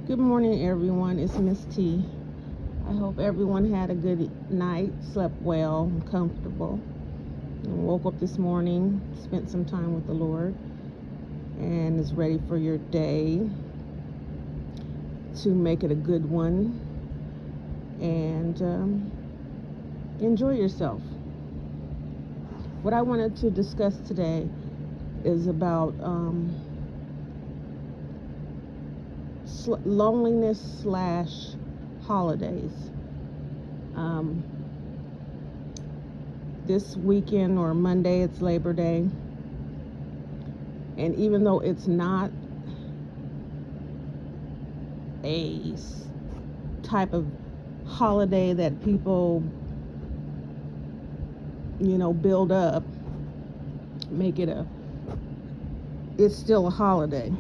Good morning, everyone. It's Miss T. I hope everyone had a good night, slept well, and comfortable, and woke up this morning, spent some time with the Lord, and is ready for your day to make it a good one and enjoy yourself. What I wanted to discuss today is about loneliness / holidays. Um, this weekend or Monday, it's Labor Day. And even though it's not a type of holiday that people, build up, make it it's still a holiday.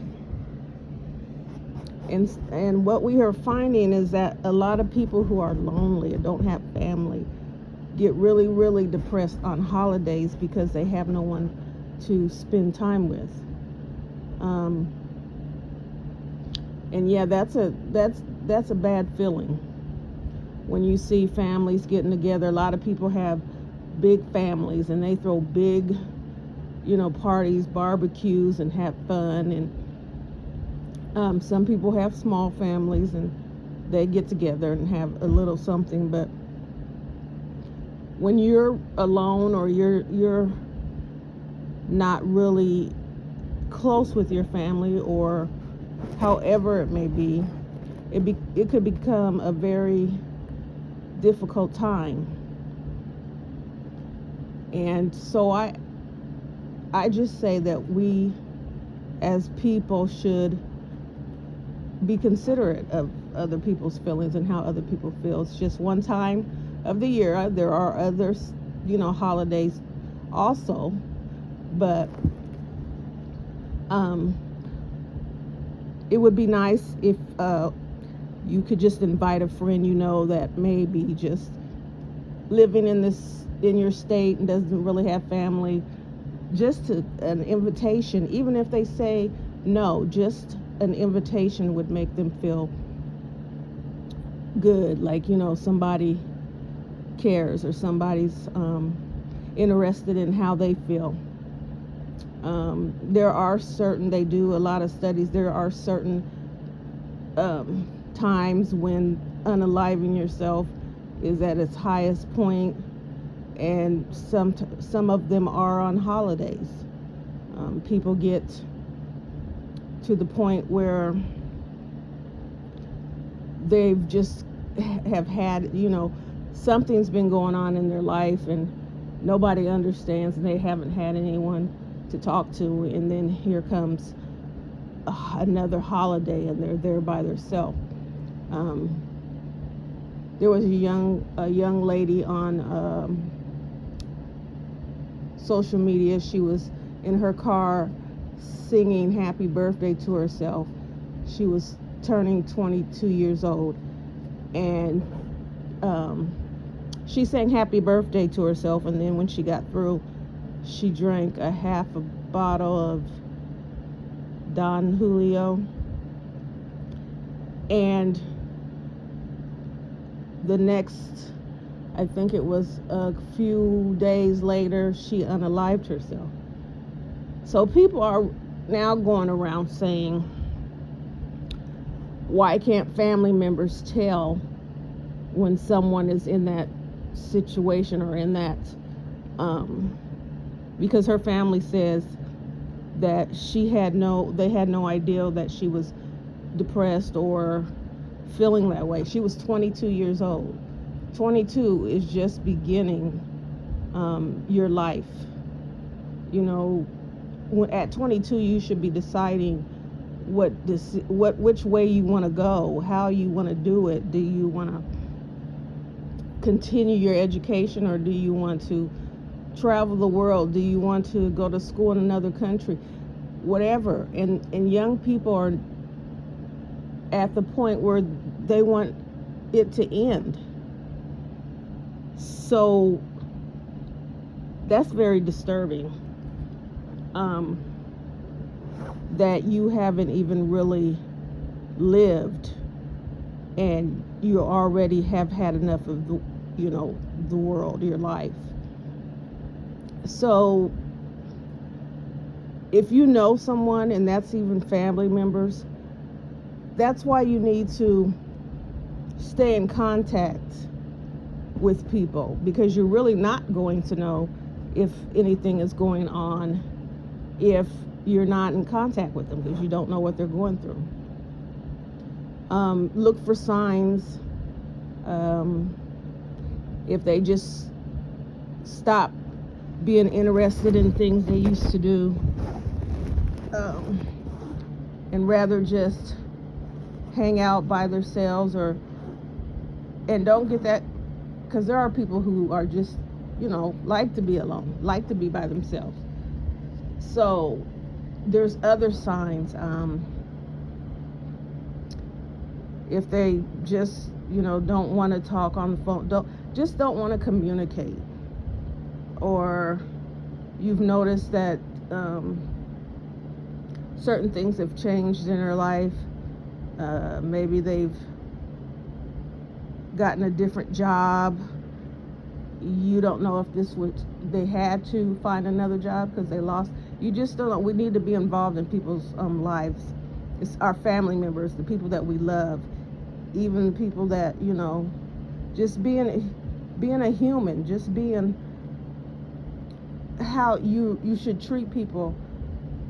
And what we are finding is that a lot of people who are lonely or don't have family get really, really depressed on holidays because they have no one to spend time with. And yeah, that's a bad feeling when you see families getting together. A lot of people have big families and they throw big, parties, barbecues, and have fun. And some people have small families and they get together and have a little something. But when you're alone or you're not really close with your family, or however it may be, it could become a very difficult time. And so I just say that we as people should be considerate of other people's feelings and how other people feel. It's just one time of the year. There are others, holidays also, but it would be nice if you could just invite a friend that maybe just living in your state and doesn't really have family, just an invitation. Even if they say no, just an invitation would make them feel good, like somebody cares or somebody's interested in how they feel. They do a lot of studies. There are certain times when unaliving yourself is at its highest point, and some of them are on holidays. People get to the point where they've just have had, something's been going on in their life and nobody understands, and they haven't had anyone to talk to, and then here comes another holiday and they're there by themselves. There was a young lady on social media. She was in her car singing happy birthday to herself. She was turning 22 years old, and she sang happy birthday to herself, and then when she got through, she drank a half a bottle of Don Julio, and the next, I think it was a few days later, she unalived herself. So people are now going around saying, why can't family members tell when someone is in that situation or in that, because her family says that they had no idea that she was depressed or feeling that way. She was 22 years old. 22 is just beginning your life. At 22 you should be deciding which way you want to go, how you want to do it. Do you want to continue your education, or do you want to travel the world? Do you want to go to school in another country? Whatever. And young people are at the point where they want it to end. So that's very disturbing. That you haven't even really lived and you already have had enough of the world, your life. So if you know someone, and that's even family members, that's why you need to stay in contact with people, because you're really not going to know if anything is going on if you're not in contact with them, because you don't know what they're going through. Look for signs. If they just stop being interested in things they used to do, and rather just hang out by themselves, and don't get that, because there are people who are just, like to be alone, like to be by themselves. So there's other signs. If they just, don't want to talk on the phone, don't want to communicate, or you've noticed that certain things have changed in their life. Maybe they've gotten a different job. You don't know if they had to find another job because they lost. You just don't know. We need to be involved in people's lives. It's our family members, the people that we love, even people that, just being a human, just being how you should treat people,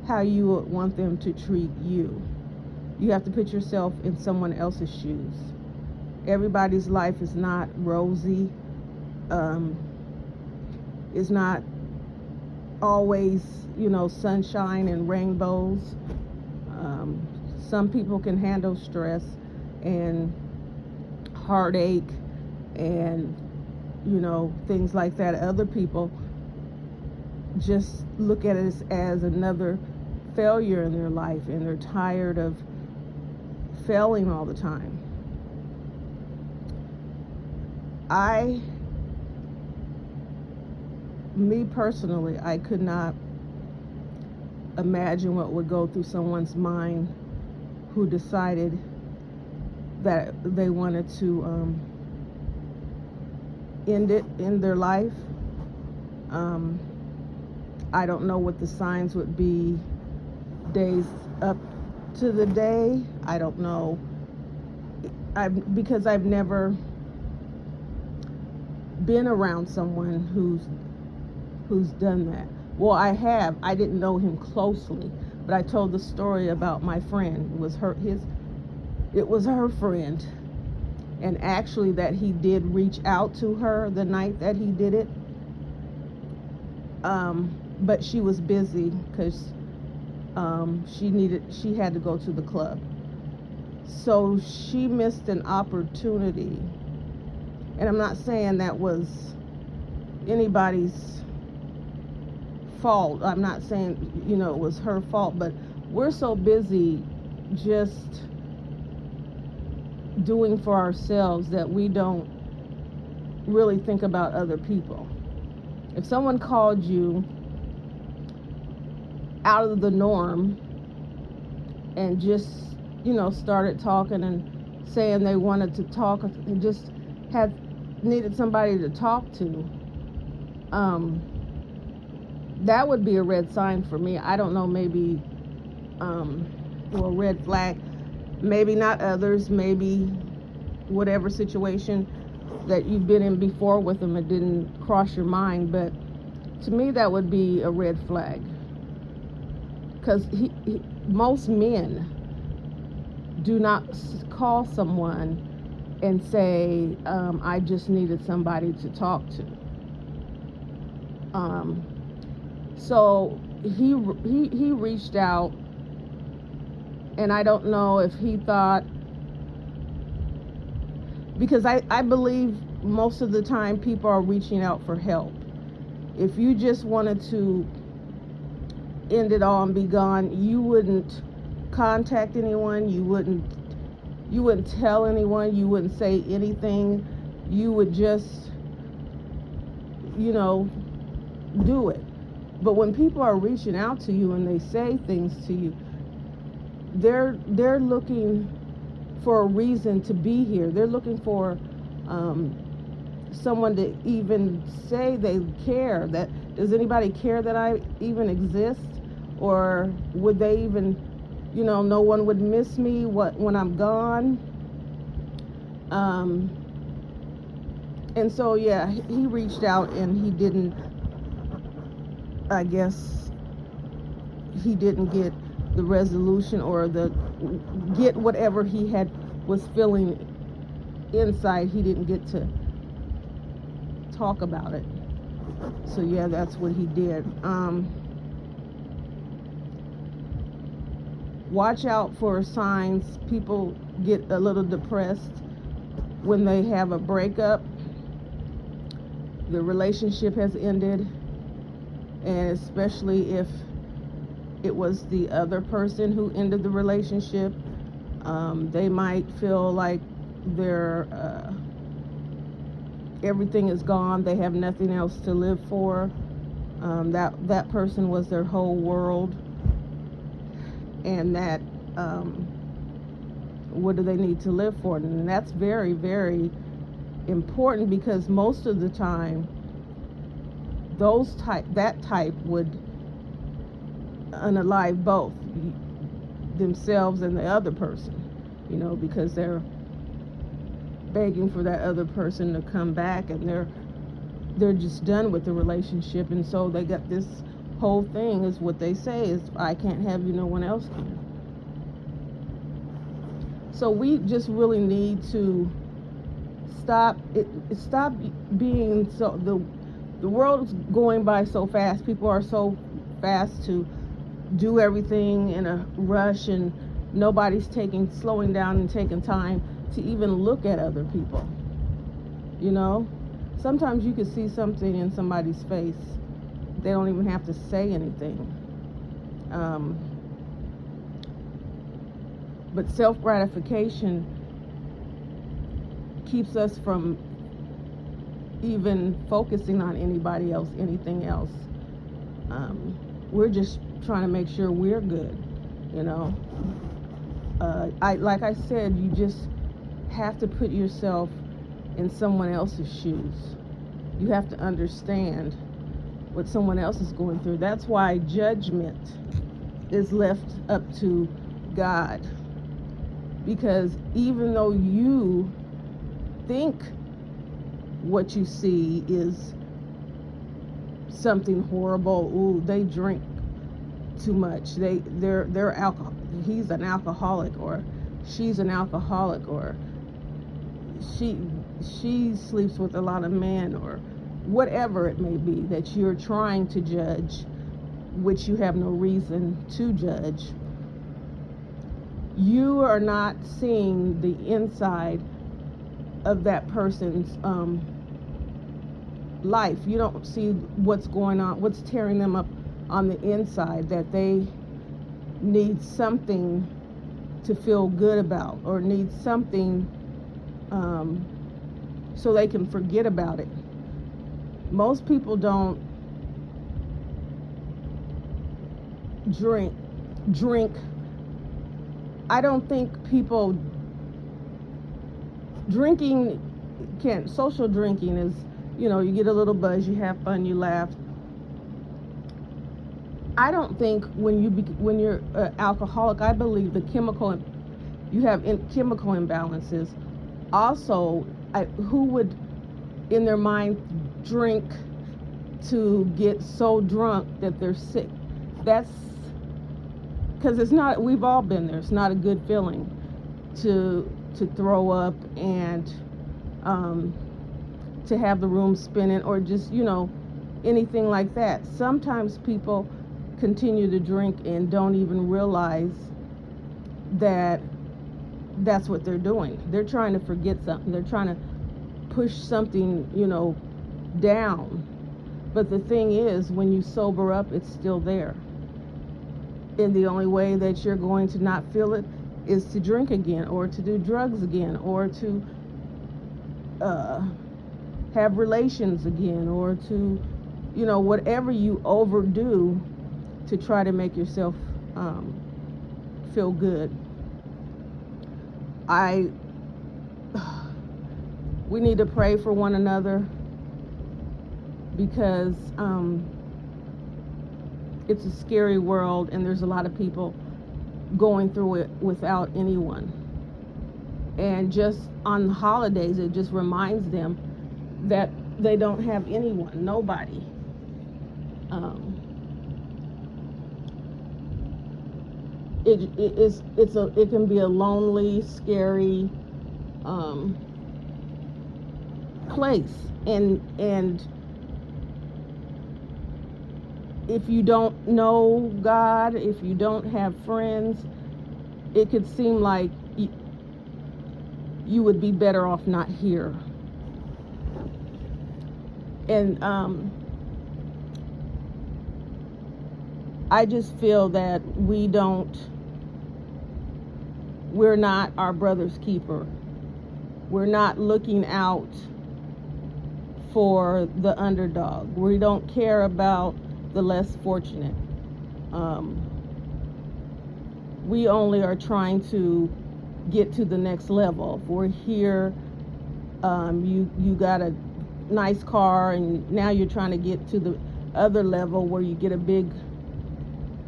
how you would want them to treat you. You have to put yourself in someone else's shoes. Everybody's life is not rosy. It's not always, sunshine and rainbows. Some people can handle stress and heartache and, things like that. Other people just look at it as another failure in their life, and they're tired of failing all the time. Me personally, I could not imagine what would go through someone's mind who decided that they wanted to end their life. I don't know what the signs would be days up to the day. I don't know. Because I've never been around someone who's done that. Well, I have. I didn't know him closely, but I told the story about my friend. It was her friend, and actually that he did reach out to her the night that he did it. But she was busy because she had to go to the club. So she missed an opportunity. And I'm not saying that was anybody's fault. I'm not saying, it was her fault, but we're so busy just doing for ourselves that we don't really think about other people. If someone called you out of the norm and just, started talking and saying they wanted to talk and just needed somebody to talk to, that would be a red sign for me. I don't know, maybe, or a red flag. Maybe not others, maybe whatever situation that you've been in before with them, it didn't cross your mind, but to me that would be a red flag. Because most men do not call someone and say, I just needed somebody to talk to. So he reached out, and I don't know if he thought, because I believe most of the time people are reaching out for help. If you just wanted to end it all and be gone, you wouldn't contact anyone, you wouldn't tell anyone, you wouldn't say anything, you would just do it. But when people are reaching out to you and they say things to you, they're looking for a reason to be here. They're looking for someone to even say they care. That does anybody care that I even exist, or would they even, no one would miss me when I'm gone. And so yeah, he reached out and he didn't. I guess he didn't get the resolution or get whatever he was feeling inside. He didn't get to talk about it. So yeah, that's what he did. Watch out for signs. People get a little depressed when they have a breakup. The relationship has ended, and especially if it was the other person who ended the relationship, they might feel like everything is gone. They have nothing else to live for. That person was their whole world, and that what do they need to live for? And that's very, very important, because most of the time that type would unalive both themselves and the other person, because they're begging for that other person to come back, and they're just done with the relationship. And so they got this whole thing, is what they say is, I can't have you, no one else can. So we just really need to stop being so, the world's going by so fast. People are so fast to do everything in a rush, and nobody's slowing down and taking time to even look at other people. Sometimes you can see something in somebody's face. They don't even have to say anything. But self-gratification keeps us from even focusing on anybody else, anything else. We're just trying to make sure we're good, like I said, you just have to put yourself in someone else's shoes. You have to understand what someone else is going through. That's why judgment is left up to God. Because even though you think what you see is something horrible, ooh, they drink too much, they're alcohol, he's an alcoholic, or she's an alcoholic, or she sleeps with a lot of men, or whatever it may be that you're trying to judge, which you have no reason to judge. You are not seeing the inside of that person's life. You don't see what's going on, what's tearing them up on the inside, that they need something to feel good about, or need something so they can forget about it. Most people don't drink. I don't think people drinking social drinking is, you get a little buzz, you have fun, you laugh. I don't think when you're an alcoholic, I believe you have chemical imbalances. Also, who would in their mind drink to get so drunk that they're sick? That's because it's not. We've all been there. It's not a good feeling to throw up and to have the room spinning, or just anything like that. Sometimes people continue to drink and don't even realize that that's what they're doing. They're trying to forget something. They're trying to push something, down. But the thing is, when you sober up, it's still there. And the only way that you're going to not feel it is to drink again, or to do drugs again, or to have relations again, or to, whatever you overdo to try to make yourself feel good. I we need to pray for one another, because it's a scary world, and there's a lot of people going through it without anyone. And just on the holidays, it just reminds them that they don't have anyone, nobody. It can be a lonely, scary place, and if you don't know God, if you don't have friends, it could seem like you would be better off not here. And I just feel that we're not our brother's keeper. We're not looking out for the underdog. We don't care about the less fortunate. We only are trying to get to the next level. If we're here, you got a nice car, and now you're trying to get to the other level where you get a big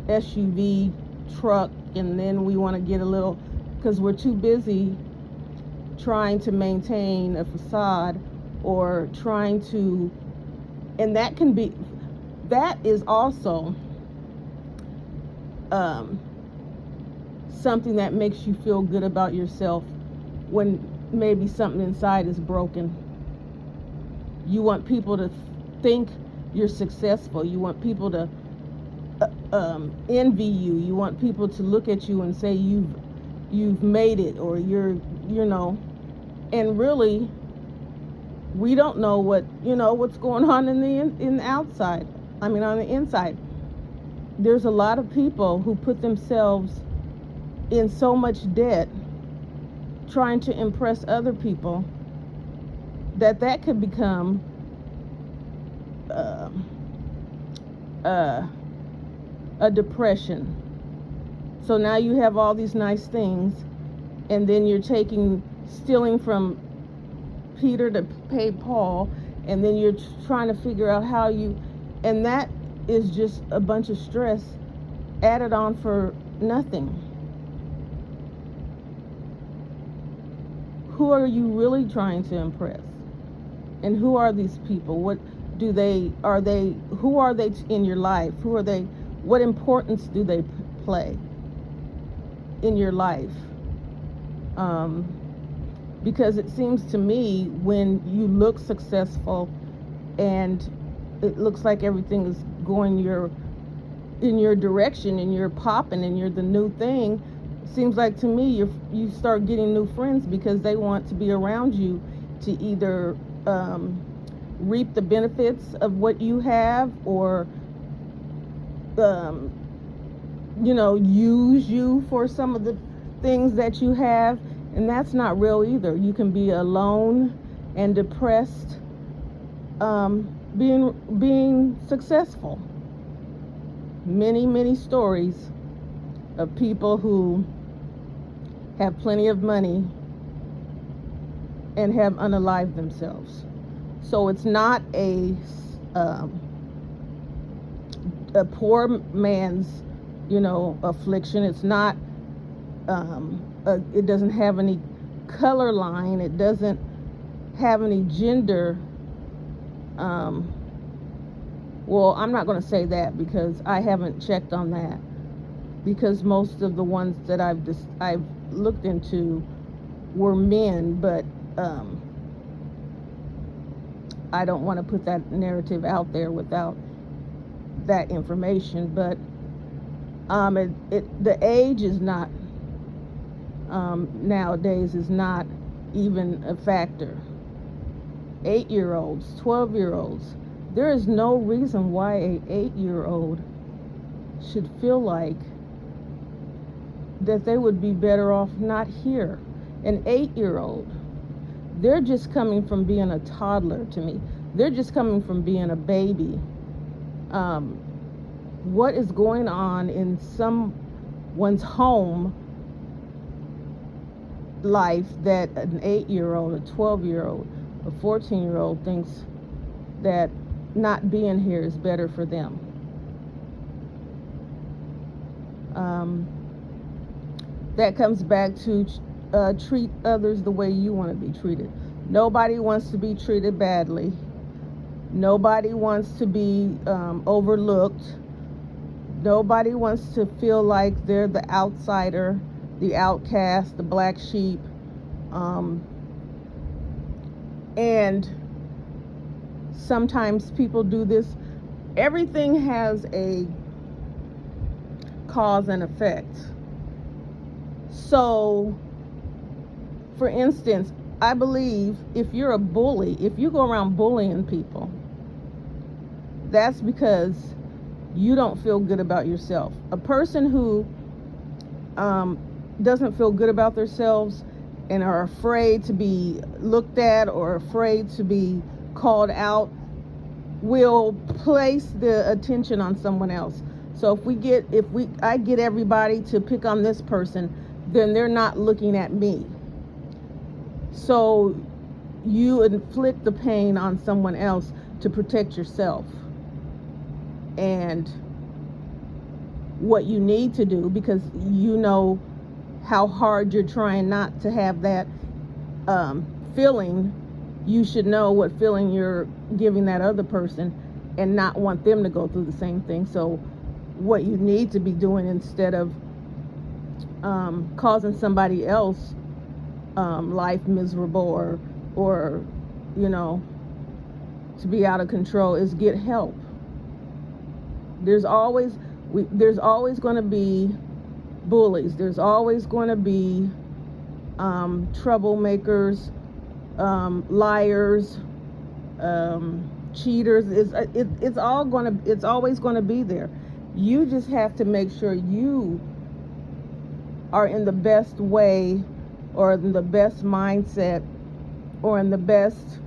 SUV truck, and then we want to get a little, because we're too busy trying to maintain a facade, or trying to, and that is also something that makes you feel good about yourself when maybe something inside is broken. You want people to think you're successful. You want people to envy you. You want people to look at you and say you've made it, or and really we don't know what's going on in the outside. On the inside. There's a lot of people who put themselves in so much debt trying to impress other people that could become a depression. So now you have all these nice things, and then you're stealing from Peter to pay Paul, and then you're trying to figure out and that is just a bunch of stress added on for nothing. Who are you really trying to impress? And who are these people? Who are they in your life? What importance do they play in your life? Because it seems to me, when you look successful and it looks like everything is going in your direction, and you're popping, and you're the new thing, it seems like to me you start getting new friends because they want to be around you to either reap the benefits of what you have, or use you for some of the things that you have. And that's not real either. You can be alone and depressed, being successful. Many stories of people who have plenty of money and have unalived themselves. So it's not a poor man's affliction. It's not it doesn't have any color line. It doesn't have any gender. Well, I'm not going to say that, because I haven't checked on that, because most of the ones that I've looked into were men, but I don't want to put that narrative out there without that information. But the age is not nowadays is not even a factor. 8-year-olds, 12-year-olds. There is no reason why a 8-year-old should feel like that they would be better off not here. An 8-year-old, they're just coming from being a toddler to me. They're just coming from being a baby. What is going on in someone's home life that an 8-year-old, a 12-year-old, a 14-year-old thinks that not being here is better for them. That comes back to treat others the way you want to be treated. Nobody wants to be treated badly. Nobody wants to be overlooked. Nobody wants to feel like they're the outsider, the outcast, the black sheep. And sometimes people do this. Everything has a cause and effect. So, for instance, I believe if you're a bully, if you go around bullying people, that's because you don't feel good about yourself. A person who doesn't feel good about themselves and are afraid to be looked at or afraid to be called out will place the attention on someone else. So I get everybody to pick on this person, then they're not looking at me. So you inflict the pain on someone else to protect yourself. And what you need to do, because you know how hard you're trying not to have that feeling, you should know what feeling you're giving that other person and not want them to go through the same thing. So what you need to be doing, instead of causing somebody else life miserable or to be out of control, is get help. There's always going to be bullies. There's always going to be troublemakers, liars, cheaters. It's always going to be there. You just have to make sure you are in the best way, or in the best mindset, or in the best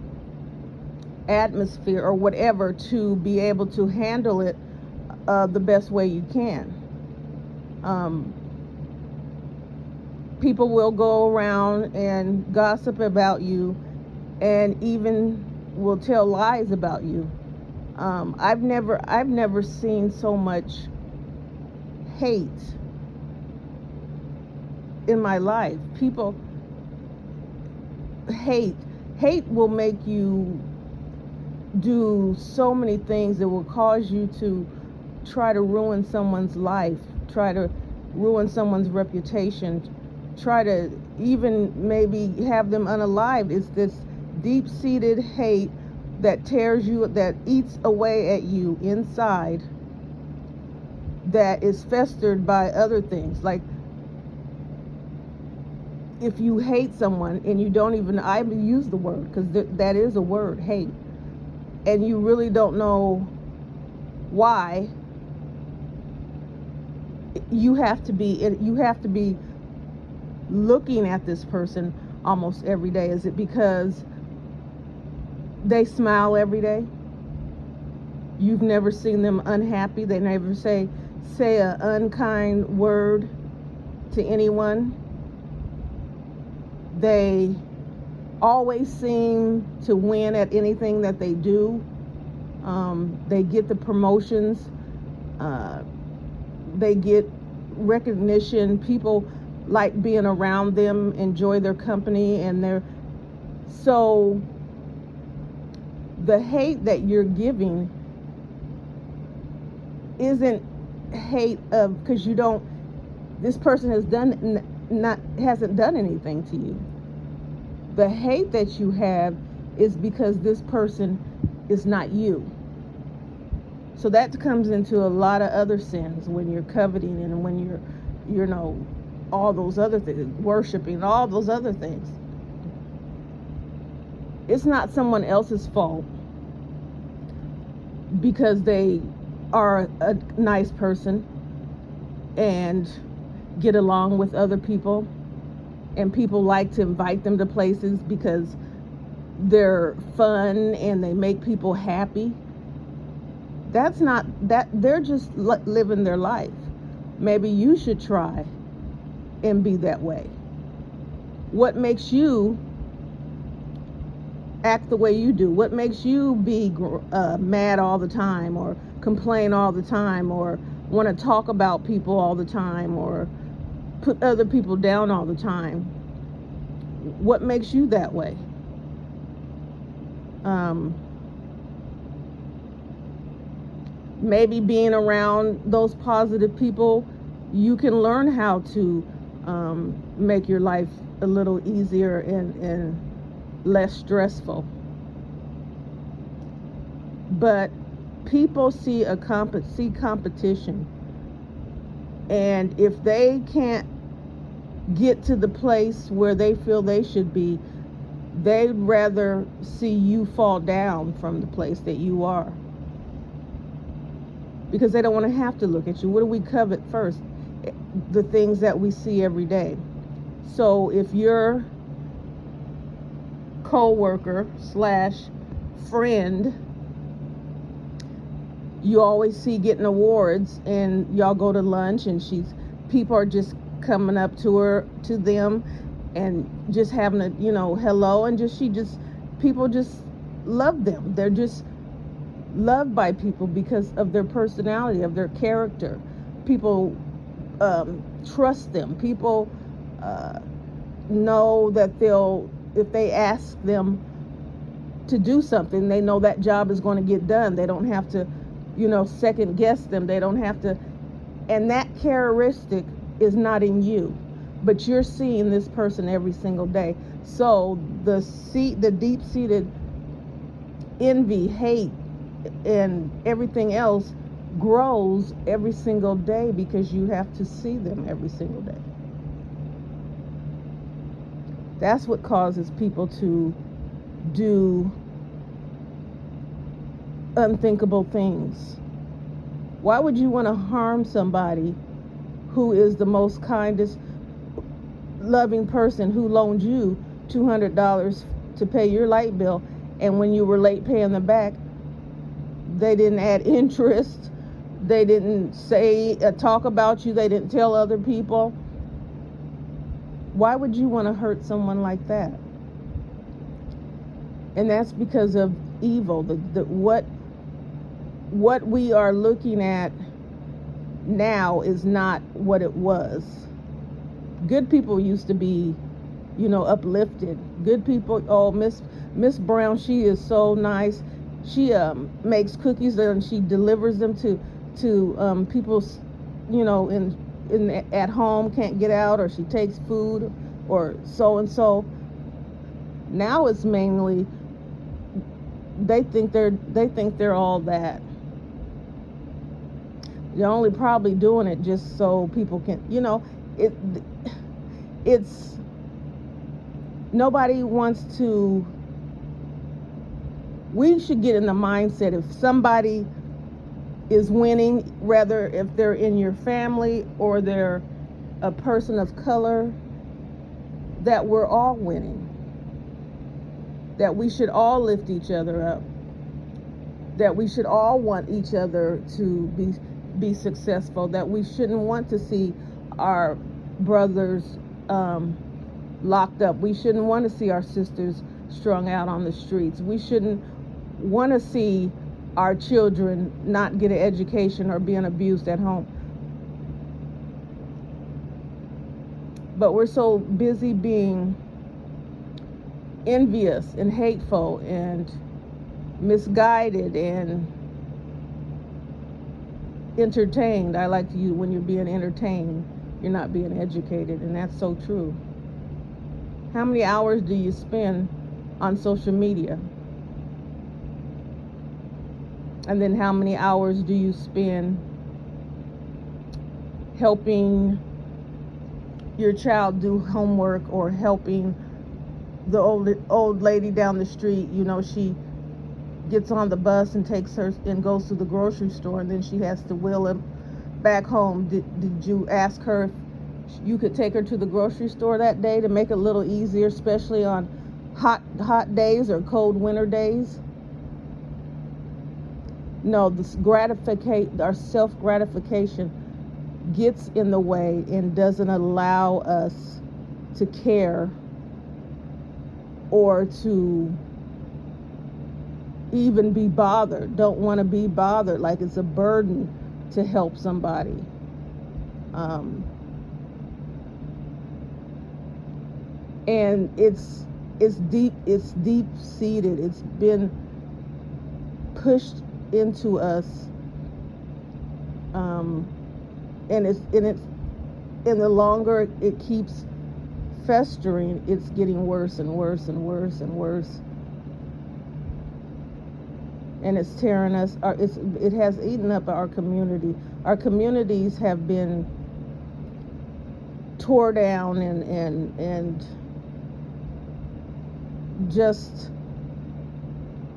atmosphere, or whatever, to be able to handle it the best way you can. People will go around and gossip about you, and even will tell lies about you. I've never seen so much hate in my life. People hate will make you do so many things that will cause you to try to ruin someone's life, try to ruin someone's reputation, try to even maybe have them unalived. It's this deep-seated hate that tears you, that eats away at you inside, that is festered by other things. Like, if you hate someone and you don't even, I use the word because that is a word, hate, and you really don't know why, you have to be looking at this person almost every day. Is it because they smile every day? You've never seen them unhappy. They never say an unkind word to anyone. They always seem to win at anything that they do. They get the promotions. They get recognition. People like being around them, enjoy their company, and so the hate that you're giving isn't hate of because this person hasn't done anything to you. The hate that you have is because this person is not you. So that comes into a lot of other sins, when you're coveting and when you're all those other things, worshiping, all those other things. It's not someone else's fault because they are a nice person and get along with other people, and people like to invite them to places because they're fun and they make people happy. That's not that. They're just living their life. Maybe you should try and be that way. What makes you act the way you do? What makes you be mad all the time, or complain all the time, or want to talk about people all the time, or put other people down all the time? What makes you that way? Maybe being around those positive people, you can learn how to make your life a little easier and less stressful. But people see competition, and if they can't get to the place where they feel they should be, they'd rather see you fall down from the place that you are, because they don't want to have to look at you. What do we covet first? The things that we see every day. So if your co-worker / friend you always see getting awards, and y'all go to lunch, and people are just coming up to them and just having a hello, and people just love them. They're just loved by people because of their personality, of their character. People trust them. People know that if they ask them to do something, they know that job is going to get done. They don't have to second guess them. They don't have to. And that characteristic is not in you, but you're seeing this person every single day. So the deep-seated envy, hate, and everything else grows every single day because you have to see them every single day. That's what causes people to do unthinkable things. Why would you want to harm somebody who is the most kindest, loving person, who loaned you $200 to pay your light bill, and when you were late paying them back, they didn't add interest, they didn't talk about you, they didn't tell other people? Why would you want to hurt someone like that? And that's because of evil. What we are looking at now is not what it was. Good people used to be, uplifted. Good people. Oh, Miss Brown, she is so nice. She makes cookies and she delivers them to people, in at home, can't get out, or she takes food, or so and so. Now it's mainly they think they're all that. They're only probably doing it just so people can, it's nobody wants to. We should get in the mindset, if somebody is winning, whether if they're in your family or they're a person of color, that we're all winning, that we should all lift each other up, that we should all want each other to be successful, that we shouldn't want to see our brothers locked up. We shouldn't want to see our sisters strung out on the streets. We shouldn't want to see our children not get an education or being abused at home. But we're so busy being envious and hateful and misguided and entertained. I like to use, when you're being entertained, you're not being educated, and that's so true. How many hours do you spend on social media? And then how many hours do you spend helping your child do homework, or helping the old lady down the street? She gets on the bus and takes her and goes to the grocery store, and then she has to wheel him back home. Did you ask her if you could take her to the grocery store that day to make it a little easier, especially on hot days or cold winter days? No, our self-gratification gets in the way and doesn't allow us to care or to even be bothered, don't want to be bothered, like it's a burden to help somebody. And it's deep seated. It's been pushed into us, and the longer it keeps festering, it's getting worse and worse and worse and worse, and it's tearing us. It has eaten up our community. Our communities have been tore down and just,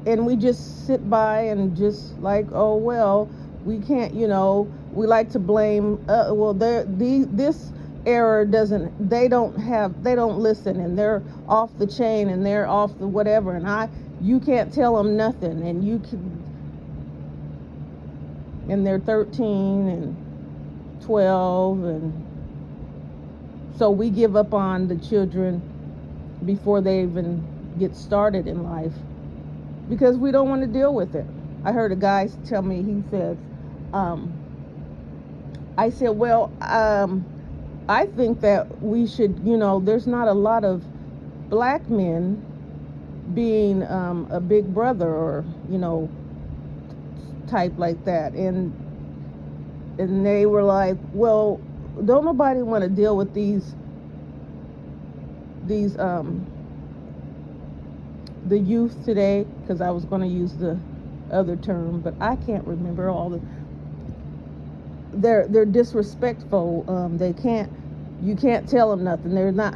and we just sit by and just like, oh well, we can't, we like to blame, this era doesn't, they don't listen, and they're off the chain, and they're off the whatever, and you can't tell them nothing, and they're 13 and 12, and so we give up on the children before they even get started in life, because we don't want to deal with it. I heard a guy tell me, he said, I said, well, I think that we should, there's not a lot of black men being a big brother or, type like that. And they were like, well, don't nobody want to deal with these the youth today, because I was going to use the other term, but I can't remember all they're disrespectful. You can't tell them nothing. They're not.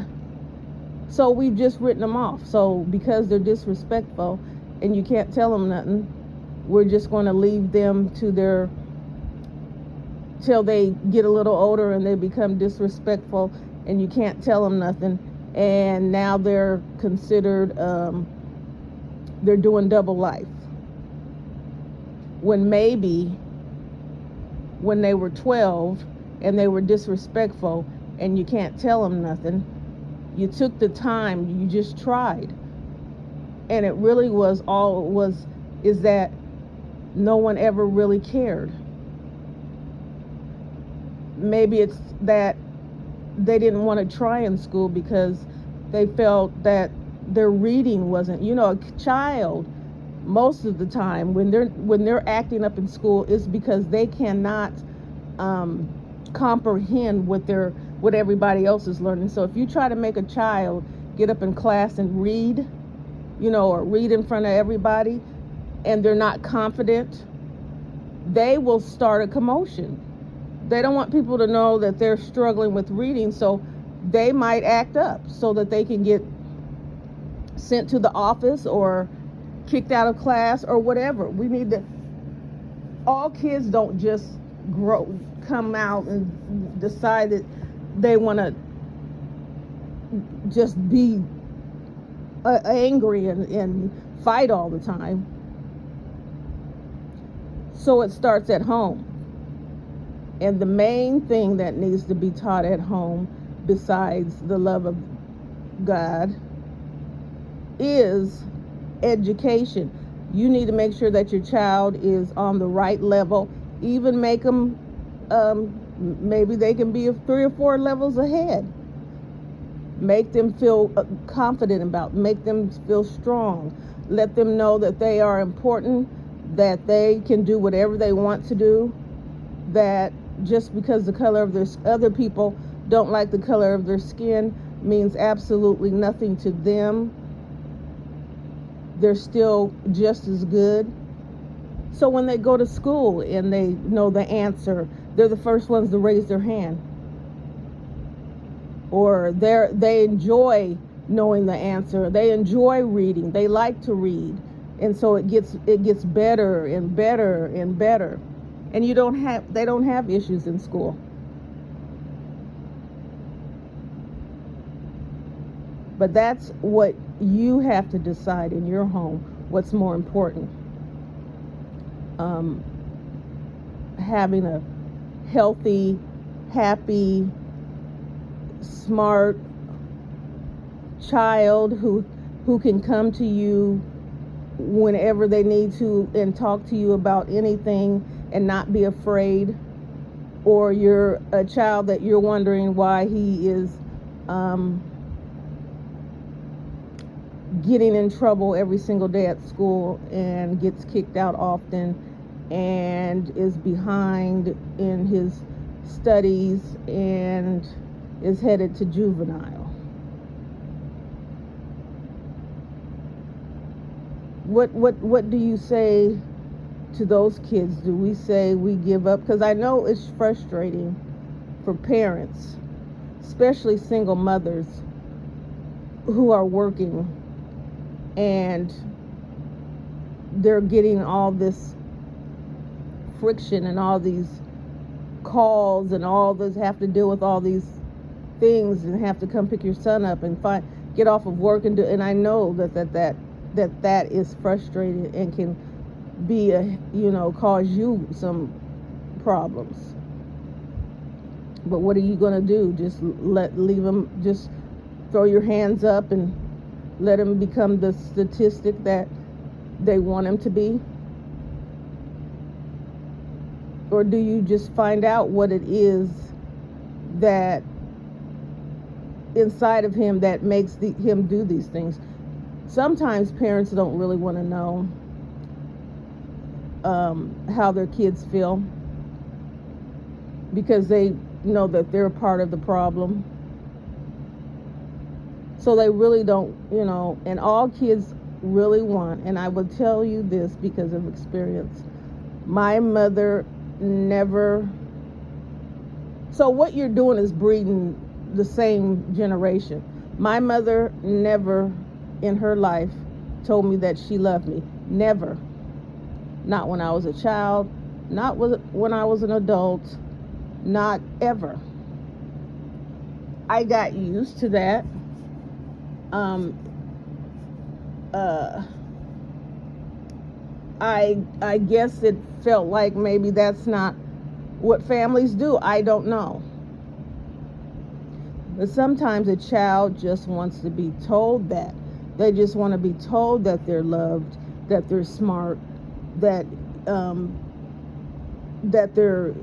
So we've just written them off. So because they're disrespectful and you can't tell them nothing, we're just going to leave them till they get a little older and they become disrespectful and you can't tell them nothing. And now they're considered, they're doing double life. When maybe when they were 12 and they were disrespectful and you can't tell them nothing, you took the time, you just tried. And it really is that no one ever really cared. Maybe it's that they didn't want to try in school because they felt that their reading wasn't, a child, most of the time when they're acting up in school is because they cannot comprehend what everybody else is learning. So if you try to make a child get up in class and read, or read in front of everybody, and they're not confident, they will start a commotion. They don't want people to know that they're struggling with reading, so they might act up so that they can get sent to the office or kicked out of class or whatever. All kids don't just come out and decide that they want to just be angry and fight all the time. So it starts at home. And the main thing that needs to be taught at home, besides the love of God, is education. You need to make sure that your child is on the right level. Even make them, maybe they can be 3 or 4 levels ahead. Make them feel confident make them feel strong. Let them know that they are important, that they can do whatever they want to do, that just because the color of other people don't like the color of their skin means absolutely nothing to them. They're still just as good. So when they go to school and they know the answer, they're the first ones to raise their hand. Or they enjoy knowing the answer. They enjoy reading. They like to read. And so it gets better and better and better. And they don't have issues in school. But that's what you have to decide in your home, what's more important. Having a healthy, happy, smart child who who can come to you whenever they need to and talk to you about anything and not be afraid, or you're a child that you're wondering why he is getting in trouble every single day at school and gets kicked out often and is behind in his studies and is headed to juvenile. What do you say to those kids? Do we say we give up? Because I know it's frustrating for parents, especially single mothers who are working, and they're getting all this friction and all these calls and all this, have to deal with all these things and have to come pick your son up and get off of work and do. And I know that is frustrating and can be cause you some problems. But what are you going to do? Just leave them, just throw your hands up and let them become the statistic that they want them to be? Or do you just find out what it is that inside of him that makes him do these things? Sometimes parents don't really want to know how their kids feel, because they know that they're part of the problem. So they really don't, and all kids really want, and I will tell you this because of experience, my mother never. So what you're doing is breeding the same generation. My mother never in her life told me that she loved me. Never. Not when I was a child, not when I was an adult, not ever. I got used to that. I guess it felt like maybe that's not what families do. I don't know. But sometimes a child just wants to be told that. They just want to be told that they're loved, that they're smart, that they're,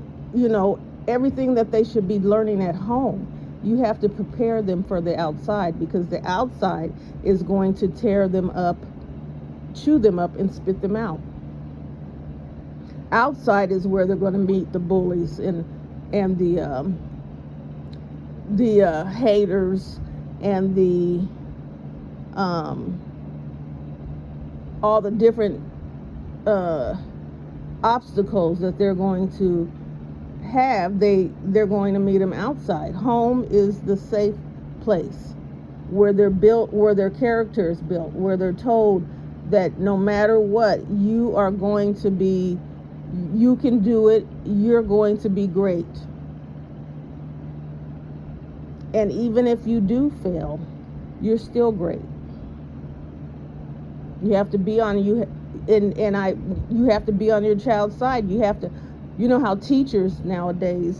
everything that they should be learning at home. You have to prepare them for the outside, because the outside is going to tear them up, chew them up, and spit them out. Outside is where they're going to meet the bullies and the haters and the all the different obstacles that they're going to have. They're going to meet them outside. Home is the safe place where they're built, where their character is built, where they're told that no matter what, you are going to be, you can do it, you're going to be great. And even if you do fail, you're still great. You have to be on you have to be on your child's side. You have to, how teachers nowadays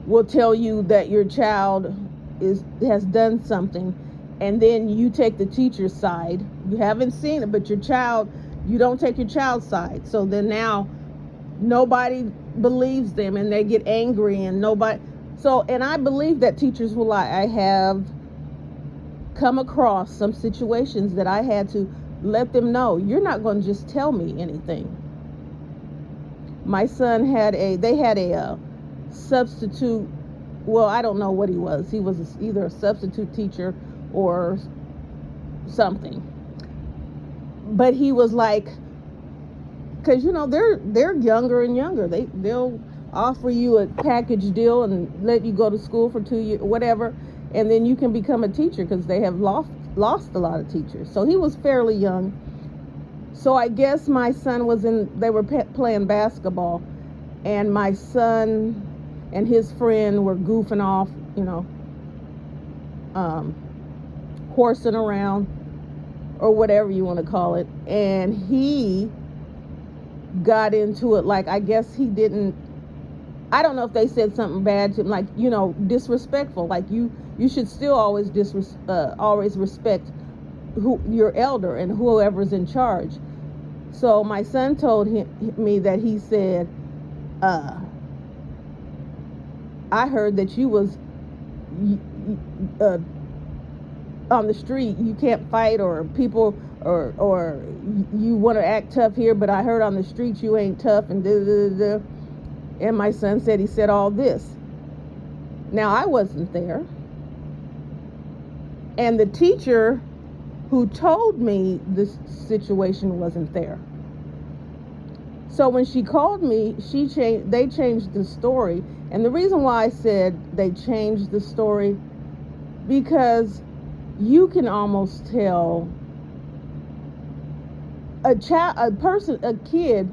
will tell you that your child has done something, and then you take the teacher's side. You haven't seen it, but you don't take your child's side. So then now nobody believes them, and they get angry, and nobody. So, and I believe that teachers will lie. I have come across some situations that I had to let them know, you're not going to just tell me anything. My son had a substitute, well, I don't know what he was. He was either a substitute teacher or something. But he was like, because they're younger and younger. They'll offer you a package deal and let you go to school for 2 years, whatever, and then you can become a teacher, because they have lost a lot of teachers. So he was fairly young. So I guess my son they were playing basketball, and my son and his friend were goofing off, horsing around, or whatever you want to call it. And he got into it, like, I guess I don't know if they said something bad to him, like, disrespectful, like, you you should still always always respect your elder and whoever's in charge. So my son told me that he said, I heard that you was on the street, you can't fight, or people, or you want to act tough here, but I heard on the street you ain't tough, and da, da, da, da. And my son said he said all this. Now I wasn't there, and the teacher who told me this situation wasn't there. So when she called me, they changed the story. And the reason why I said they changed the story, because you can almost tell a kid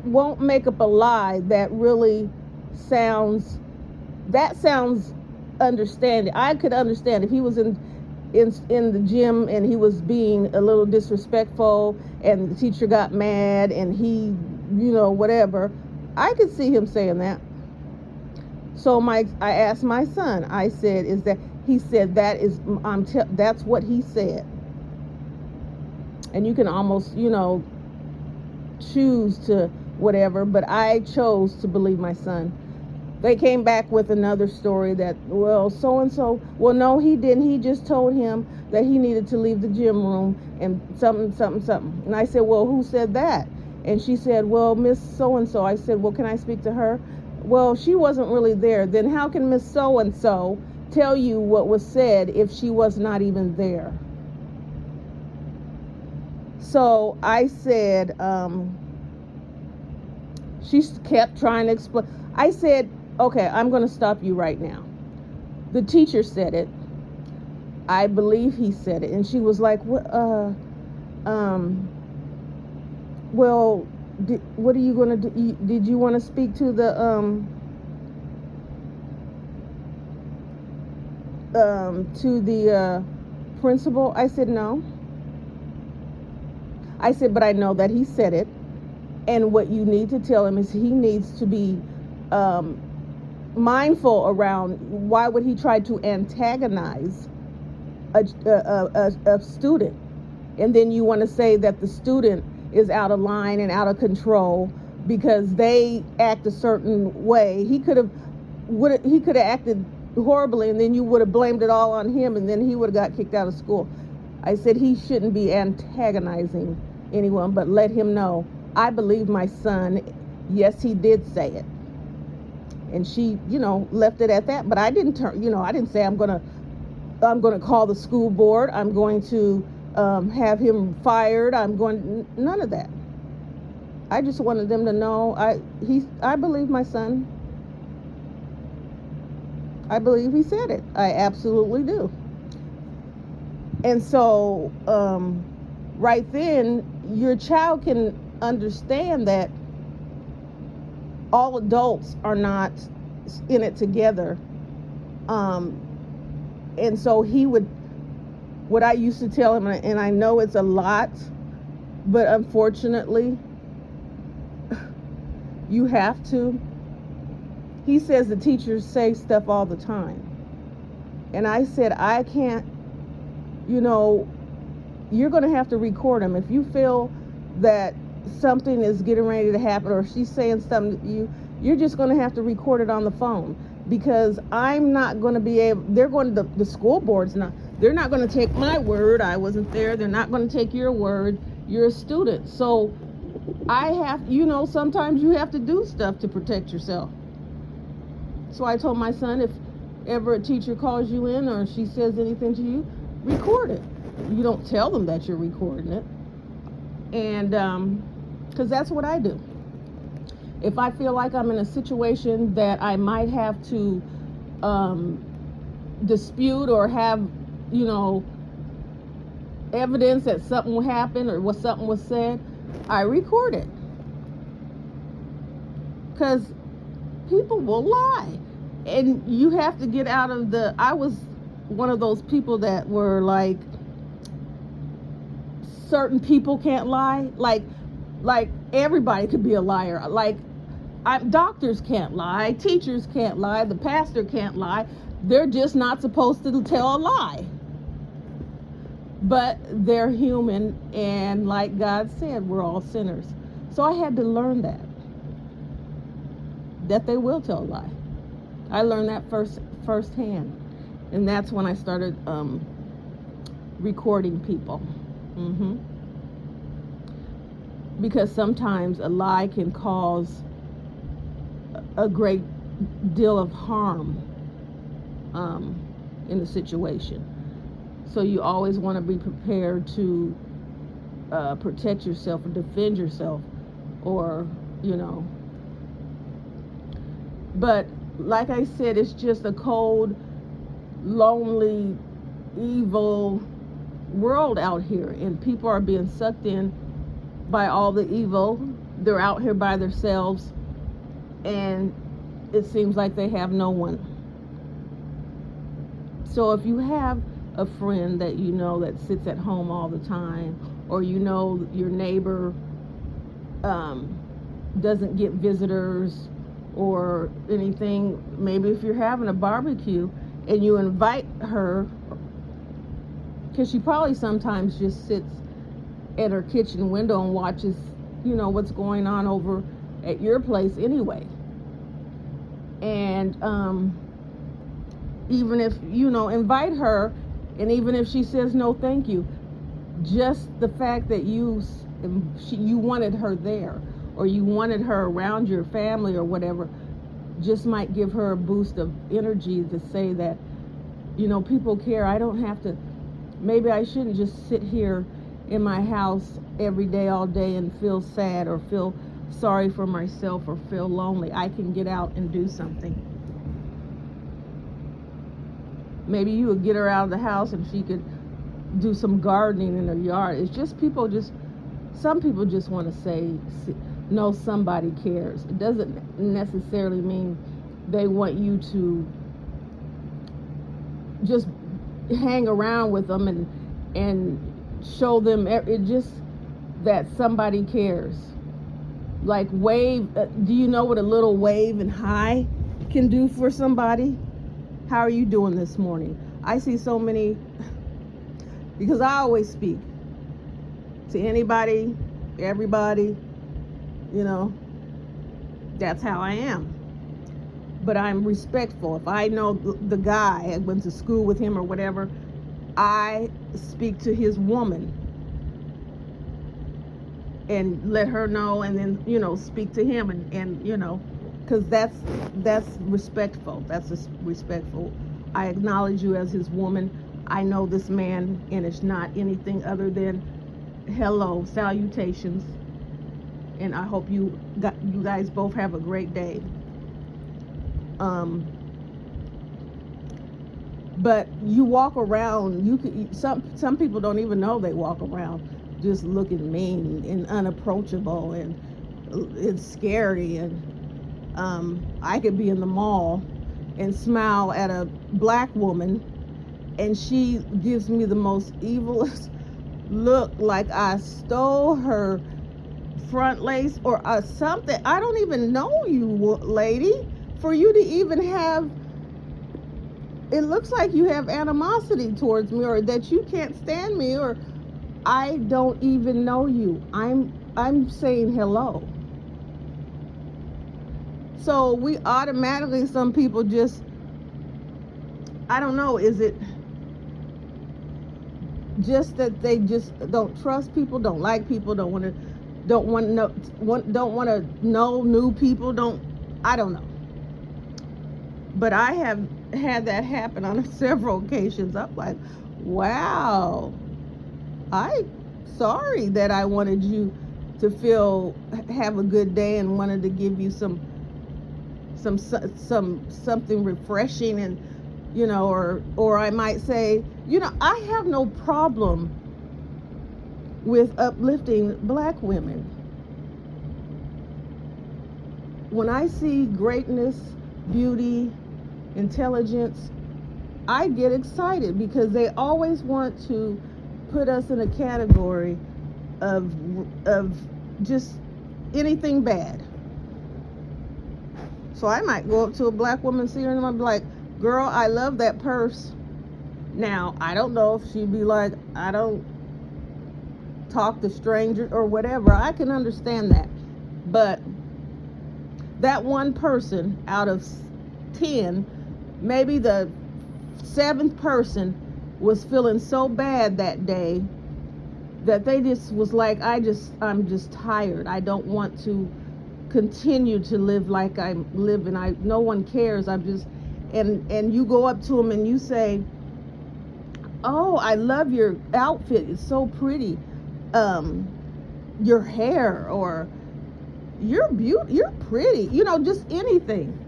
won't make up a lie that really sounds understanding. I could understand if he was in the gym and he was being a little disrespectful and the teacher got mad and he, whatever. I could see him saying that. So I asked my son, I said, he said, that's what he said. And you can almost, choose to whatever, but I chose to believe my son. They came back with another story that, well, so-and-so, well, no, he didn't. He just told him that he needed to leave the gym room and something. And I said, well, who said that? And she said, well, Miss So-and-so. I said, well, can I speak to her? Well, she wasn't really there. Then how can Miss So-and-so tell you what was said if she was not even there? So I said, she kept trying to explain. I said, okay, I'm going to stop you right now. The teacher said it. I believe he said it. And she was like, well, what are you going to do? Did you want to speak to the principal? I said, no. I said, but I know that he said it. And what you need to tell him is he needs to be mindful around why would he try to antagonize a student. And then you want to say that the student is out of line and out of control because they act a certain way. He could have acted horribly, and then you would have blamed it all on him, and then he would have got kicked out of school. I said he shouldn't be antagonizing anyone, but let him know, I believe my son. Yes, he did say it. And she, left it at that. But I didn't I didn't say I'm gonna call the school board. I'm going to have him fired. None of that. I just wanted them to know I believe my son. I believe he said it. I absolutely do. And so right then, your child can understand that all adults are not in it together. And so what I used to tell him, and I know it's a lot, but unfortunately, you have to. He says the teachers say stuff all the time. And I said, I can't, you're going to have to record them. If you feel that something is getting ready to happen or she's saying something to you're just going to have to record it on the phone, because I'm not going to be able, the school board's not, they're not going to take my word. I wasn't there. They're not going to take your word. You're a student. So I have, sometimes you have to do stuff to protect yourself. So I told my son, if ever a teacher calls you in or she says anything to you, record it. You don't tell them that you're recording it. And because that's what I do. If I feel like I'm in a situation that I might have to dispute or have, evidence that something happened or something was said, I record it. Because people will lie. And you have to get out of I was one of those people that were like, certain people can't lie. Like everybody could be a liar. Like Doctors can't lie, teachers can't lie, the pastor can't lie. They're just not supposed to tell a lie. But they're human, and like God said, we're all sinners. So I had to learn that they will tell a lie. I learned that firsthand, and that's when I started recording people. Because sometimes a lie can cause a great deal of harm in the situation. So you always want to be prepared to protect yourself or defend yourself, or but like I said, it's just a cold, lonely, evil world out here, and people are being sucked in by all the evil. They're out here by themselves, and it seems like they have no one. So if you have a friend that that sits at home all the time, or your neighbor doesn't get visitors or anything, maybe if you're having a barbecue and you invite her, because she probably sometimes just sits at her kitchen window and watches what's going on over at your place anyway. And even if invite her, and even if she says no thank you, just the fact that you wanted her there, or you wanted her around your family or whatever, just might give her a boost of energy to say that people care. I don't have to, maybe I shouldn't just sit here in my house every day all day and feel sad or feel sorry for myself or feel lonely. I can get out and do something. Maybe you would get her out of the house and she could do some gardening in her yard. It's just some people just want to know somebody cares. It doesn't necessarily mean they want you to just hang around with them and show them it, just that somebody cares. Like wave, do you know what a little wave and hi can do for somebody? How are you doing this morning? I see so many, because I always speak to anybody, everybody, that's how I am. But I'm respectful. If I know the guy, I went to school with him or whatever, I speak to his woman and let her know, and then speak to him, and because that's respectful. That's just respectful. I acknowledge you as his woman. I know this man, and it's not anything other than hello, salutations, and I hope you guys both have a great day. But you walk around, some people don't even know they walk around just looking mean and unapproachable, and it's scary. And I could be in the mall and smile at a black woman, and she gives me the most evilest look, like I stole her front lace or something. I don't even know you, lady, for you to even have, it looks like you have animosity towards me, or that you can't stand me, or I don't even know you. I'm saying hello. So we automatically, some people just, I don't know, is it just that they just don't trust people, don't like people, don't want to know new people, I don't know. But I have had that happen on several occasions. I'm like, wow, I'm sorry that I wanted you to have a good day and wanted to give you something refreshing, and or I might say, I have no problem with uplifting black women. When I see greatness, beauty, intelligence, I get excited, because they always want to put us in a category of just anything bad. So I might go up to a black woman, see her, and I'll be like, girl, I love that purse. Now, I don't know if she'd be like, I don't talk to strangers or whatever. I can understand that. But that one person out of 10, maybe the 7th person was feeling so bad that day that they just was like, I'm just tired. I don't want to continue to live like I'm living. No one cares. And you go up to them and you say, oh, I love your outfit. It's so pretty. Your hair, or you're pretty. Just anything.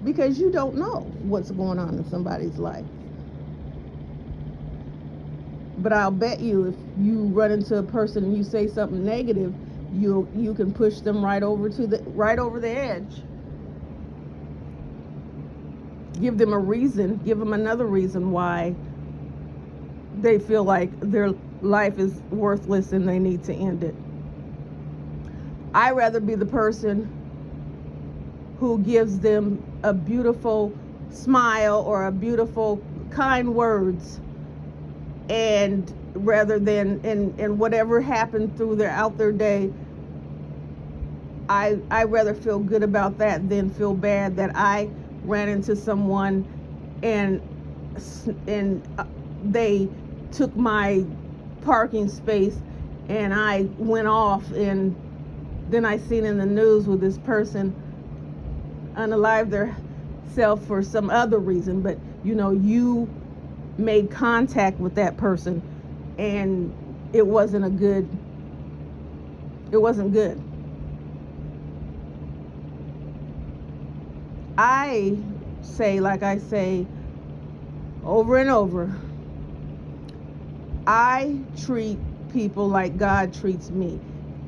Because you don't know what's going on in somebody's life. But I'll bet you if you run into a person and you say something negative, you can push them right over the edge. Give them another reason why they feel like their life is worthless and they need to end it. I'd rather be the person who gives them a beautiful smile or a beautiful kind words, and rather than and whatever happened throughout their day, I rather feel good about that than feel bad that I ran into someone and they took my parking space and I went off, and then I seen in the news with this person unalive their self for some other reason, but you made contact with that person and it wasn't good. I say, like I say over and over, I treat people like God treats me.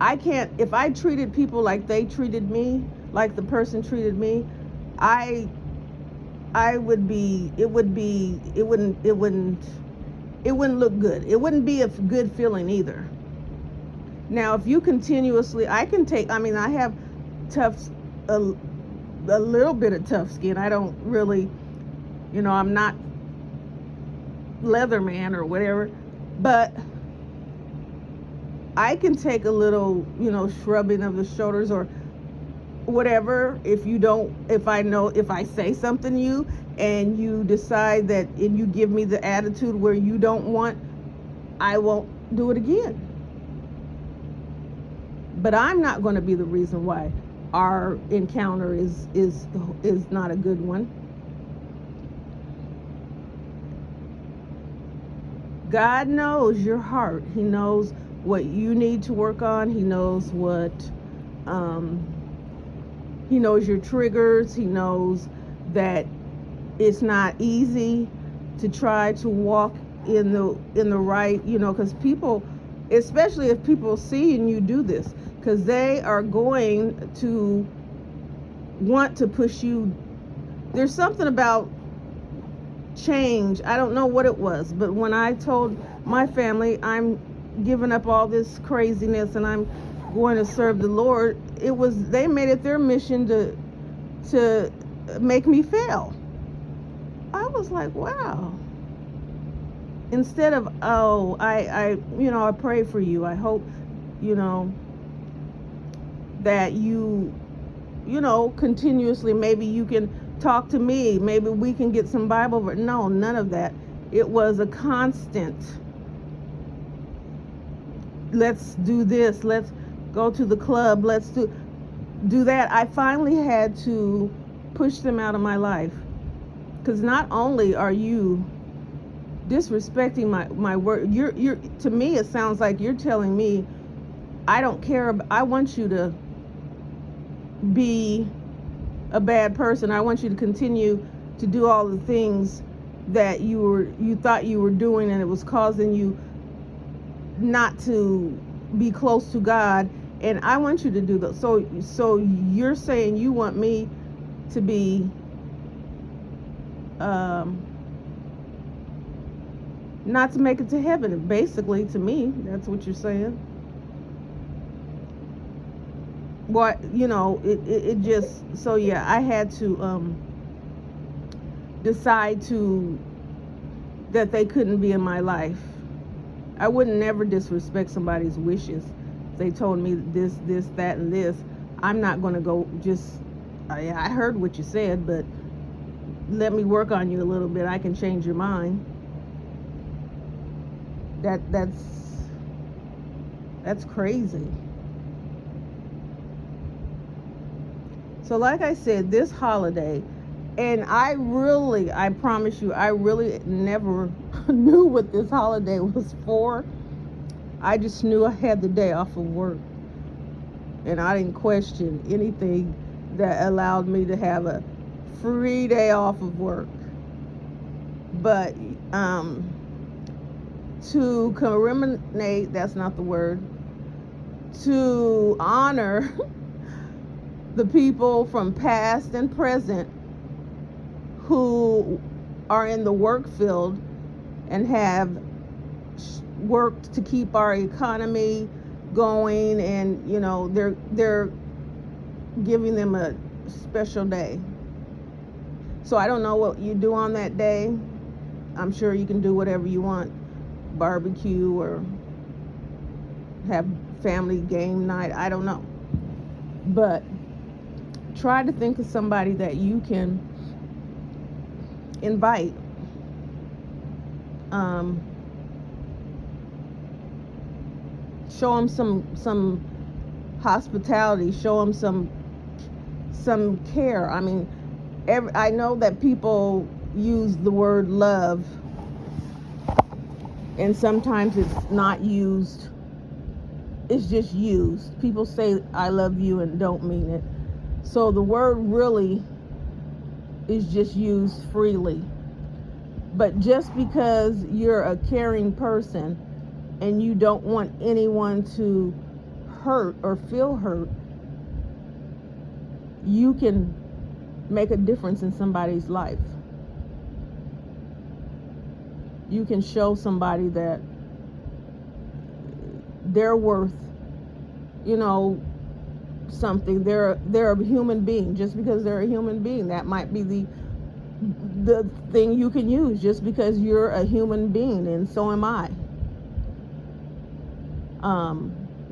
If I treated people like they treated me, like the person treated me, it wouldn't look good. It wouldn't be a good feeling either. Now, if you continuously, I have a little bit of tough skin. I don't really, I'm not Leatherman or whatever, but I can take a little, shrugging of the shoulders or whatever. If I say something to you and you decide that, and you give me the attitude where you don't want, I won't do it again. But I'm not going to be the reason why our encounter is not a good one. God knows your heart. He knows what you need to work on. He knows he knows your triggers. He knows that it's not easy to try to walk in the right, because people, especially if people see and you do this, because they are going to want to push you. There's something about change. I don't know what it was, but when I told my family I'm giving up all this craziness and I'm going to serve the Lord, they made it their mission to make me fail. I was like, wow. Instead of, I pray for you. I hope, that you continuously, maybe you can talk to me, maybe we can get some Bible. No, none of that. It was a constant, let's do this, let's go to the club, let's do that. I finally had to push them out of my life, because not only are you disrespecting my word, you're to me it sounds like you're telling me I don't care. I want you to be a bad person. I want you to continue to do all the things that you thought you were doing, and it was causing you not to be close to God, and I want you to do that. So you're saying you want me to be not to make it to heaven. Basically, to me, that's what you're saying. what, it just, so yeah, I had to decide to that they couldn't be in my life. I wouldn't never disrespect somebody's wishes. If they told me this, that, and this, I'm not going to go just, I heard what you said, but let me work on you a little bit. I can change your mind. That's crazy. So like I said, this holiday, and I promise you, I really never knew what this holiday was for. I just knew I had the day off of work. And I didn't question anything that allowed me to have a free day off of work. But to commemorate, that's not the word, to honor the people from past and present who are in the work field and have worked to keep our economy going, and they're giving them a special day. So I don't know what you do on that day. I'm sure you can do whatever you want, barbecue or have family game night, I don't know. But try to think of somebody that you can invite. Show them some hospitality. Show them some care. I mean, I know that people use the word love, and sometimes it's not used. It's just used. People say I love you and don't mean it. So the word really is just used freely. But just because you're a caring person and you don't want anyone to hurt or feel hurt, you can make a difference in somebody's life. You can show somebody that they're worth, something. They're a human being. Just because they're a human being, that might be the thing you can use. Just because you're a human being and so am I.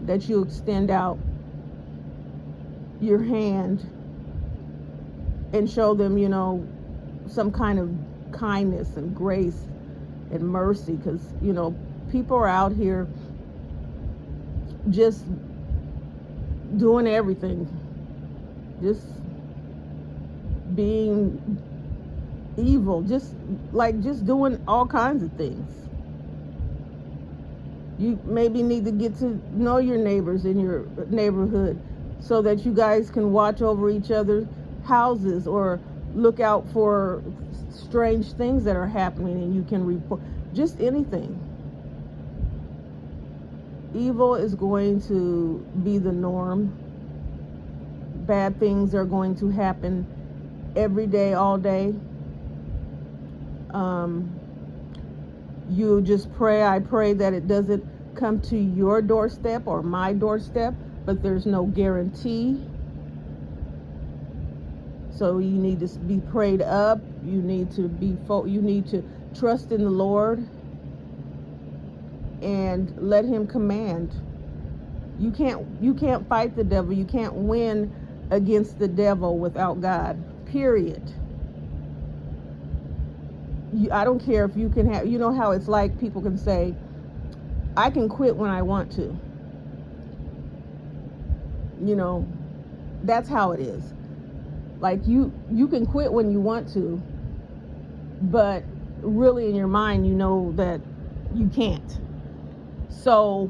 That you extend out your hand and show them, some kind of kindness and grace and mercy, because people are out here just doing everything, just being evil, just doing all kinds of things. You maybe need to get to know your neighbors in your neighborhood so that you guys can watch over each other's houses or look out for strange things that are happening, and you can report just anything. Evil is going to be the norm. Bad things are going to happen every day, all day. You just pray. I pray that it doesn't come to your doorstep or my doorstep, but there's no guarantee. So you need to be prayed up. You need to trust in the Lord and let him command. You can't fight the devil. You can't win against the devil without God. Period. I don't care if you can have, how it's like people can say, I can quit when I want to. That's how it is. Like you can quit when you want to, but really in your mind, that you can't. So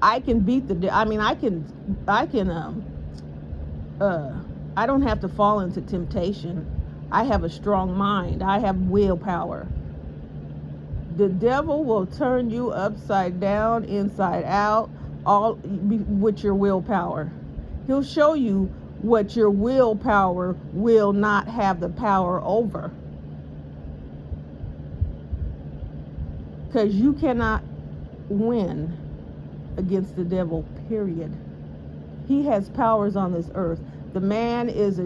I can beat I don't have to fall into temptation. I have a strong mind. I have willpower. The devil will turn you upside down, inside out, all with your willpower. He'll show you what your willpower will not have the power over. Because you cannot win against the devil, period. He has powers on this earth. The man is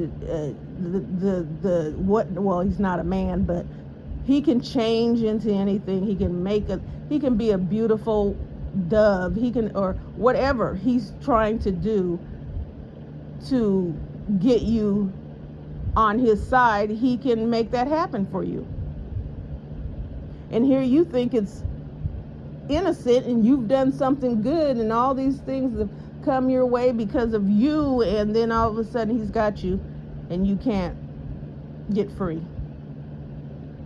well, he's not a man, but he can change into anything. He can be a beautiful dove. He can, or whatever he's trying to do to get you on his side, he can make that happen for you. And here you think it's innocent and you've done something good and all these things have come your way because of you, and then all of a sudden he's got you and you can't get free.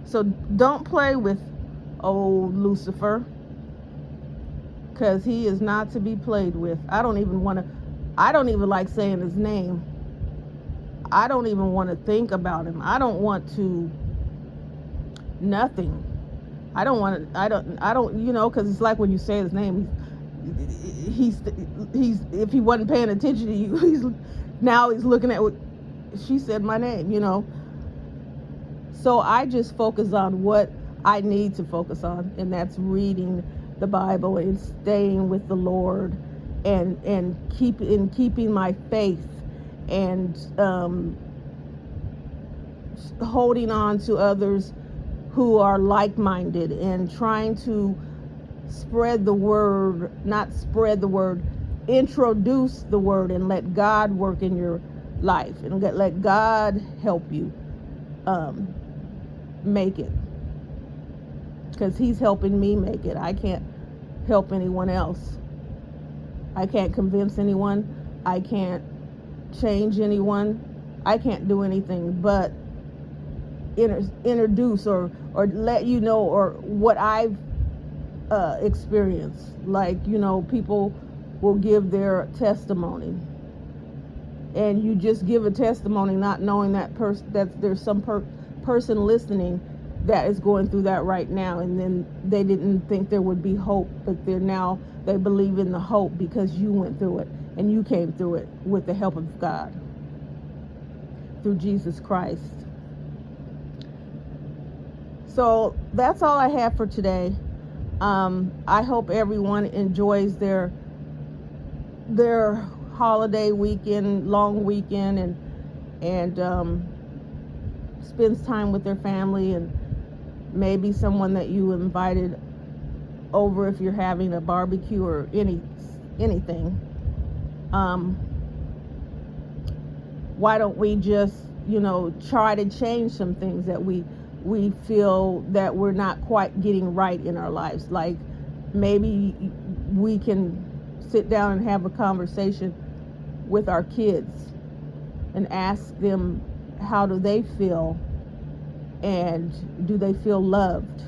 So don't play with old Lucifer, because he is not to be played with. I don't even like saying his name. I don't even want to think about him. I don't want to, nothing. I don't, you know, because it's like when you say his name, he's if he wasn't paying attention to you, he's looking at what she said my name, you know. So I just focus on what I need to focus on, and that's reading the Bible and staying with the Lord, and keeping my faith, and holding on to others who are like-minded, and trying to introduce the word, and let God work in your life, and let God help you make it, because he's helping me make it. I can't help anyone else. I can't convince anyone. I can't change anyone. I can't do anything but introduce or let you know, or what I've experienced. Like, you know, people will give their testimony, and you just give a testimony not knowing that there's some person listening that is going through that right now, and then they didn't think there would be hope, but they believe in the hope because you went through it, and you came through it with the help of God through Jesus Christ. So that's all I have for today. I hope everyone enjoys their holiday weekend, long weekend, and spends time with their family, and maybe someone that you invited over if you're having a barbecue or anything. Why don't we just, you know, try to change some things that we feel that we're not quite getting right in our lives? Like, maybe we can sit down and have a conversation with our kids and ask them, how do they feel, and do they feel loved?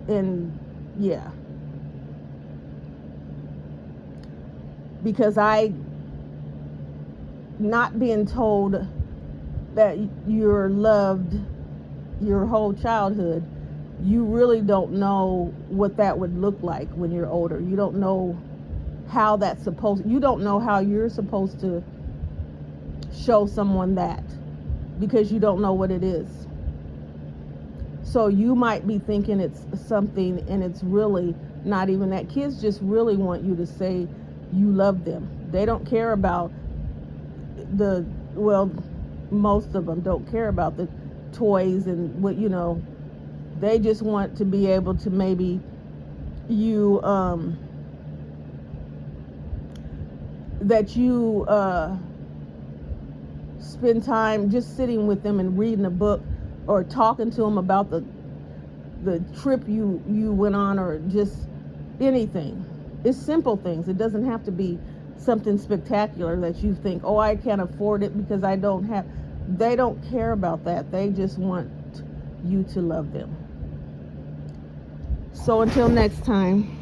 And yeah, because not being told that you're loved your whole childhood, you really don't know what that would look like when you're older. You don't know how you don't know how you're supposed to show someone that, because you don't know what it is. So you might be thinking it's something, and it's really not even that. Kids just really want you to say you love them. They don't care about most of them don't care about the toys and what, you know. They just want to be able to, maybe you that you spend time just sitting with them and reading a book, or talking to them about the trip you went on, or just anything. It's simple things. It doesn't have to be something spectacular that you think, oh, I can't afford it because I don't have. They don't care about that. They just want you to love them. So until next time.